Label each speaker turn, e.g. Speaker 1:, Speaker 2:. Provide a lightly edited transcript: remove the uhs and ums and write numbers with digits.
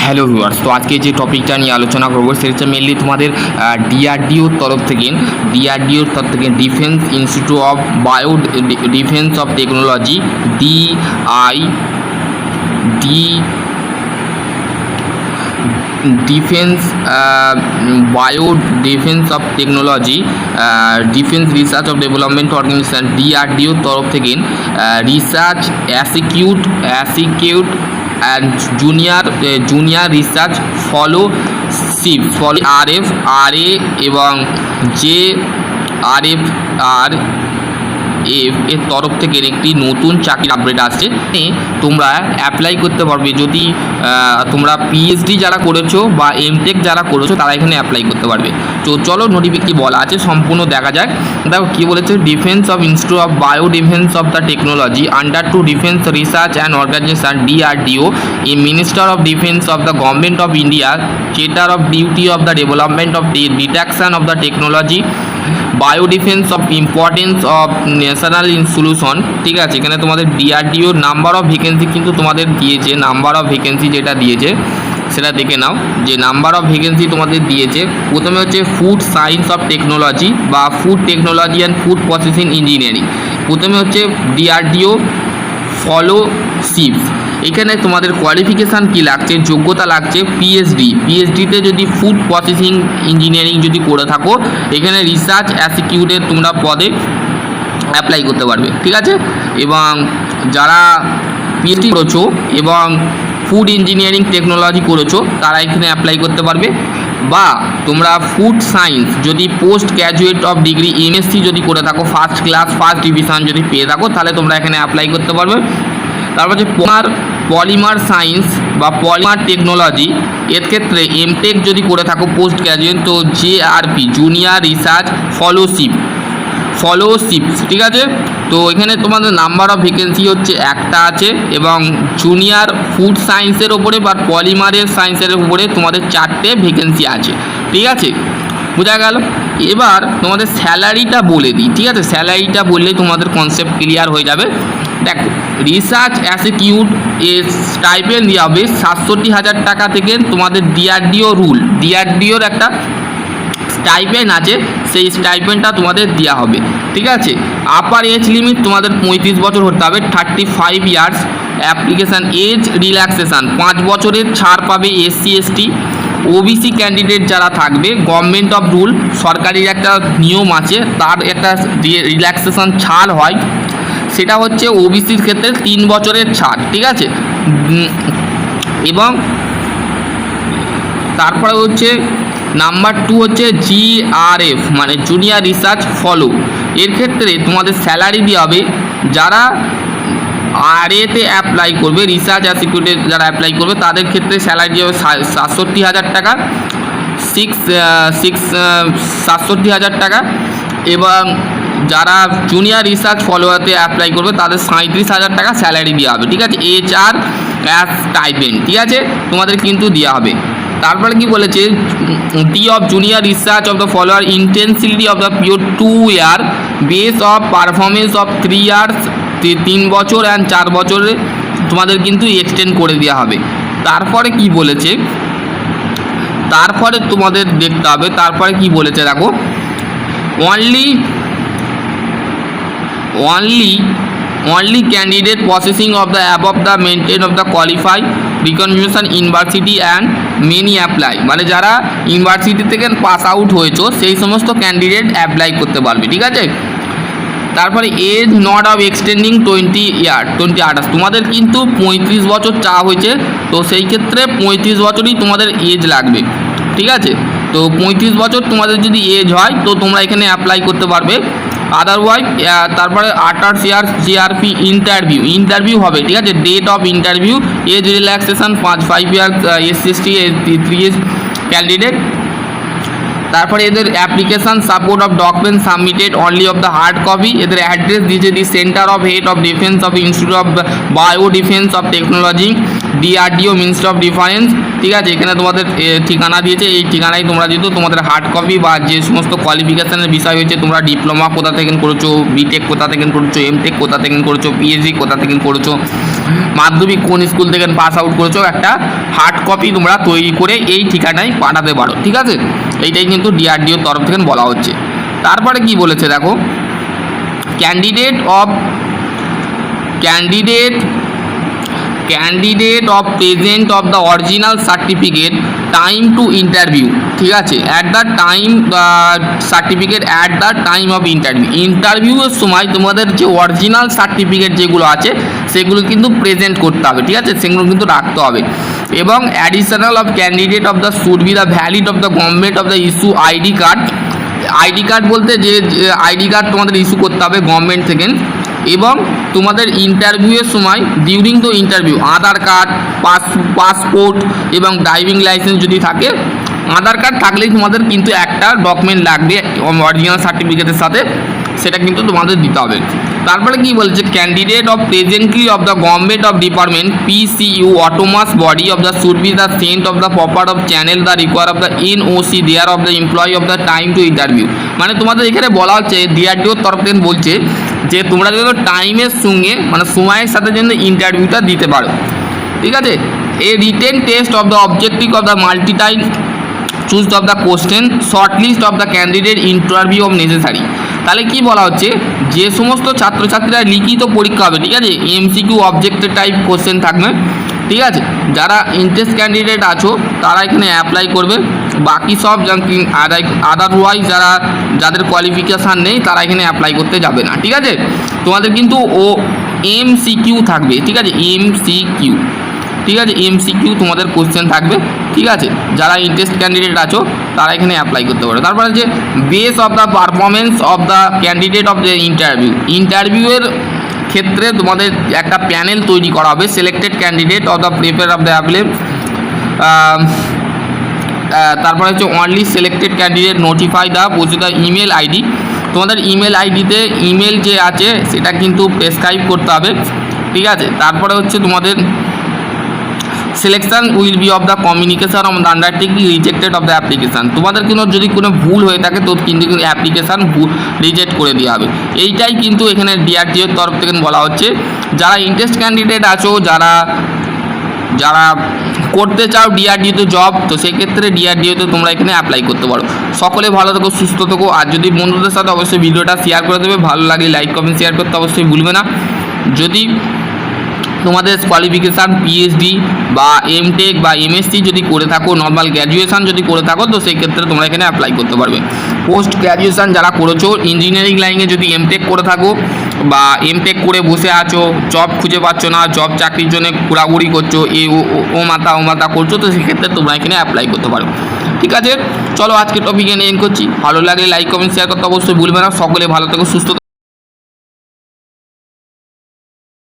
Speaker 1: Hello viewers, তো আজকে যে টপিকটা নিয়ে আলোচনা করবো সেটা হচ্ছে মেনলি তোমাদের ডিআরডিওর তরফ থেকে defence institute of bio defence of technology defence of technology defence research of development organisation ডিআরডিওর তরফ থেকে research associate and junior research fellowship RA এবং JRFR এর তরফ থেকে একটি নতুন চাকরির আপডেট আসছে। তোমরা অ্যাপ্লাই করতে পারবে যদি তোমরা পিএইচডি যারা করেছো বা এমটেক যারা করেছো তারা এখানে অ্যাপ্লাই করতে পারবে। তো চলো নোটিফিকেশন কি বলা আছে সম্পূর্ণ দেখা যাক। দেখো কী বলেছে, defence of institute of bio defence of the technology under to defence research and organisation DRDO, a minister of defence of the government of India, charter of duty of the development of detection of the technology, bio defence of importance of national solution. ঠিক আছে, এখানে তোমাদের DRDO number of vacancy কিন্তু তোমাদের দিয়েছে, number of vacancy যেটা দিয়েছে সেটা দেখে নাও যে নাম্বার অফ ভ্যাকেন্সি তোমাদের দিয়েছে। প্রথমে হচ্ছে ফুড সায়েন্স অফ টেকনোলজি বা food technology and food processing engineering. প্রথমে হচ্ছে ডিআরডিও ফলোশিপ। এখানে তোমাদের কোয়ালিফিকেশান কি লাগছে, যোগ্যতা লাগছে পিএইচডিতে যদি ফুড প্রসেসিং ইঞ্জিনিয়ারিং যদি করে থাকো এখানে রিসার্চ অ্যাসিকিউটের তোমরা পদে অ্যাপ্লাই করতে পারবে। ঠিক আছে, এবং যারা পিএইচডি করেছো এবং ফুড ইঞ্জিনিয়ারিং টেকনোলজি করেছো তারা এখানে অ্যাপ্লাই করতে পারবে। বা তোমরা ফুড সায়েন্স যদি post graduate of degree MSc যদি করে থাকো, ফার্স্ট ক্লাস ফার্স্ট ডিভিশন যদি পেয়ে থাকো তাহলে তোমরা এখানে অ্যাপ্লাই করতে পারবে। তারপর হচ্ছে পলিমার সায়েন্স বা পলিমার টেকনোলজি, এর ক্ষেত্রে এমটেক যদি করে থাকো পোস্ট গ্র্যাজুয়েট তো JRP জুনিয়র রিসার্চ ফলোশিপ। ঠিক আছে, তো এখানে তোমাদের নাম্বার অফ ভ্যাকেন্সি হচ্ছে একটা আছে এবং জুনিয়র ফুড সায়েন্সের ওপরে বা পলিমারের সায়েন্সের উপরে তোমাদের 4টে ভ্যাকেন্সি আছে। ঠিক আছে, বোঝা গেল। এবার তোমাদের স্যালারিটা বলে দিই। ঠিক আছে, স্যালারিটা বললেই তোমাদের কনসেপ্ট ক্লিয়ার হয়ে যাবে। দেখো, রিসার্চ অ্যাসিকিউট এর স্টাইপেন্ড দেওয়া হবে 67,000 টাকা থেকে। তোমাদের ডিআরডিওর একটা স্টাইপেন্ড আছে, সেই স্টাইপেন্ডটা তোমাদের দেওয়া হবে। ঠিক আছে, আপার এজ লিমিট তোমাদের 35 বছর হতে হবে, 35 ইয়ার্স। অ্যাপ্লিকেশান এজ রিল্যাক্সেশান 5 বছরের ছাড় পাবে SC ST। ওবিসি ক্যান্ডিডেট যারা থাকবে গভর্নমেন্ট অফ রুল সরকারির একটা নিয়ম আছে, তার একটা রিল্যাক্সেশান ছাড় হয়, সেটা হচ্ছে ওবিসির ক্ষেত্রে 3 বছরের ছাড়। ঠিক আছে, এবং তারপরে হচ্ছে নাম্বার 2 হচ্ছে JRF মানে জুনিয়র রিসার্চ ফলো। এর ক্ষেত্রে তোমাদের স্যালারি দেওয়া হবে যারা RA-তে অ্যাপ্লাই করবে, রিসার্চ অ্যাসিকিউটে যারা অ্যাপ্লাই করবে তাদের ক্ষেত্রে স্যালারি দেওয়া হবে 67,000 টাকা, 67,000 টাকা। এবং যারা জুনিয়র রিসার্চ ফলোয়ারতে অ্যাপ্লাই করবে তাদের 37,000 টাকা স্যালারি দেওয়া হবে। ঠিক আছে, HR অ্যাজ স্টাইপেন্ড। ঠিক আছে, তোমাদের কিন্তু দেওয়া হবে। তারপরে কি বলেছে, of junior research of the follower intensity of the period 2 year base of performance of 3 years 3 বছর অ্যান্ড 4 বছরে তোমাদের কিন্তু এক্সটেন্ড করে দেওয়া হবে। তারপরে কি বলেছে, তারপরে তোমাদের দেখতে হবে তারপরে কি বলেছে। দেখো, only candidate possessing of the above the maintain of the qualified recognition university and many apply, মানে যারা ইউনিভার্সিটি থেকে পাস আউট হয়েছো সেই সমস্ত ক্যান্ডিডেট অ্যাপ্লাই করতে পারবে। ঠিক আছে, তারপরে age not of extending 20 years, তোমাদের কিন্তু 35 বছর চাওয়া হয়েছে, তো সেই ক্ষেত্রে 35 বছরই তোমাদের এজ লাগবে। ঠিক আছে, তো 35 বছর তোমাদের যদি এজ হয় তো তোমরা এখানে অ্যাপ্লাই করতে পারবে। আদারওয়াইজ তারপরে 28 ইয়ার্স JRP ইন্টারভিউ হবে। ঠিক আছে, date of interview, age relaxation 5 years SC ST 3 years candidate. তারপরে এদের application support of document submitted only of the hard copy. এদের অ্যাড্রেস দিয়েছে the centre of head of defence of institute of bio defence of technology DRDO ministry of defence. ঠিক আছে, এখানে তোমাদের ঠিকানা দিয়েছে, এই ঠিকানায় তোমরা যেহেতু তোমাদের হার্ড কপি বা যে সমস্ত কোয়ালিফিকেশানের বিষয় হয়েছে, তোমরা ডিপ্লোমা কোথা থেকে করেছো, বিটেক কোথা থেকে করেছো, এমটেক কোথা থেকে করেছো, পিএইচডি কোথা থেকে করেছো, মাধ্যমিক কোন স্কুল থেকে পাস আউট করেছো, একটা হার্ড কপি তোমরা তৈরি করে এই ঠিকানায় পাঠাতে পারো। ঠিক আছে, এইটাই কিন্তু DRDOর তরফ থেকে বলা হচ্ছে। তারপরে কি বলেছে দেখো, candidate of present of the original certificate time to interview. ঠিক আছে, at the time certificate at the time of ইন্টারভিউয়ের সময় তোমাদের যে অরিজিনাল সার্টিফিকেট যেগুলো আছে সেগুলো কিন্তু প্রেজেন্ট করতে হবে। ঠিক আছে, সেগুলো কিন্তু রাখতে হবে। এবং additional of candidate of the should be the valid of the government of the issue ID card. ID card বলতে যে আইডি কার্ড তোমাদের ইস্যু করতে হবে গভর্নমেন্ট থেকে। এবং তোমাদের ইন্টারভিউয়ের সময় during the interview Aadhaar card, passport এবং ড্রাইভিং লাইসেন্স যদি থাকে, আধার কার্ড থাকলেই তোমাদের কিন্তু একটা ডকুমেন্ট লাগবে অরিজিনাল সার্টিফিকেটের সাথে, সেটা কিন্তু তোমাদের দিতে হবে। তারপরে কি বলছে, candidate of presently of the government of department PCU autonomous body of the should be the sent of the proper of channel the require of the NOC there of the employee of the time to interview. মানে তোমাদের এখানে বলা হচ্ছে, DRDOর তরফ থেকে বলছে যে তোমরা যেন টাইমের সঙ্গে মানে সময়ের সাথে যেন ইন্টারভিউটা দিতে পারো। ঠিক আছে, a written test of the objective of the multiple choose of the question short list of the candidate interview of necessary. তাহলে কি বলা হচ্ছে, যে সমস্ত ছাত্রছাত্রীরা লিখিত পরীক্ষা হবে, ঠিক আছে, MCQ অবজেক্টিভ টাইপ কোশ্চেন থাকবে। ঠিক আছে, যারা ইন্টারেস্ট ক্যান্ডিডেট আছো তারা এখানে অ্যাপ্লাই করবে, বাকি সব আদারওয়াইজ যাদের কোয়ালিফিকেশান নেই তারা এখানে অ্যাপ্লাই করতে যাবে না। ঠিক আছে, তোমাদের কিন্তু MCQ থাকবে। ঠিক আছে, MCQ, ঠিক আছে, MCQ তোমাদের কোশ্চেন থাকবে। ঠিক আছে, যারা ইন্টারেস্ট ক্যান্ডিডেট আছো তারা এখানে অ্যাপ্লাই করতে পারো। তারপরে যে base of the performance of the candidate of the ইন্টারভিউয়ের ক্ষেত্রে তোমাদের একটা প্যানেল তৈরি করা হবে, selected candidate of the prepare of the apply. তারপরে হচ্ছে only selected candidate notify the post the email ID. তোমাদের ইমেল আইডিতে ইমেল যে আছে সেটা কিন্তু প্রেসক্রাইব করতে হবে। ঠিক আছে, তারপরে হচ্ছে তোমাদের selection will be of the communication of the undertaking rejected of the application. তোমাদের কিন্তু যদি কোনো ভুল হয়ে থাকে তো কিন্তু অ্যাপ্লিকেশান রিজেক্ট করে দেওয়া হবে। এইটাই কিন্তু এখানে DRDOর তরফ থেকে বলা হচ্ছে। যারা ইন্টারেস্ট ক্যান্ডিডেট আছো, যারা করতে চাও DRDOতে জব, তো সেক্ষেত্রে DRDOতে তোমরা এখানে অ্যাপ্লাই করতে পারো। সকলে ভালো থেকো, সুস্থ থেকো। আর যদি বন্ধুদের সাথে অবশ্যই ভিডিওটা শেয়ার করে দেবে, ভালো লাগলে লাইক কমেন্ট শেয়ার করতে অবশ্যই ভুলবে না। যদি তোমাদের কোয়ালিফিকেশান PhD বা MTech বা MSc যদি করে থাকো, নর্মাল গ্র্যাজুয়েশান যদি করে থাকো, তো সেই ক্ষেত্রে তোমরা এখানে অ্যাপ্লাই করতে পারবে। পোস্ট গ্র্যাজুয়েশান যারা করেছো, ইঞ্জিনিয়ারিং লাইনে যদি MTech করে থাকো বা MTech করে বসে আছো, জব খুঁজে পাচ্ছ না, জব চাকরির জন্য ঘোরাঘুরি করছো, ও মাথা করছো, তো সেক্ষেত্রে তোমরা এখানে অ্যাপ্লাই করতে পারো। ঠিক আছে, চলো আজকে টপিকে এন্ড করছি। ভালো লাগলে লাইক কমেন্ট শেয়ার করতে অবশ্যই ভুলবে না। সকলে ভালো থেকো, সুস্থ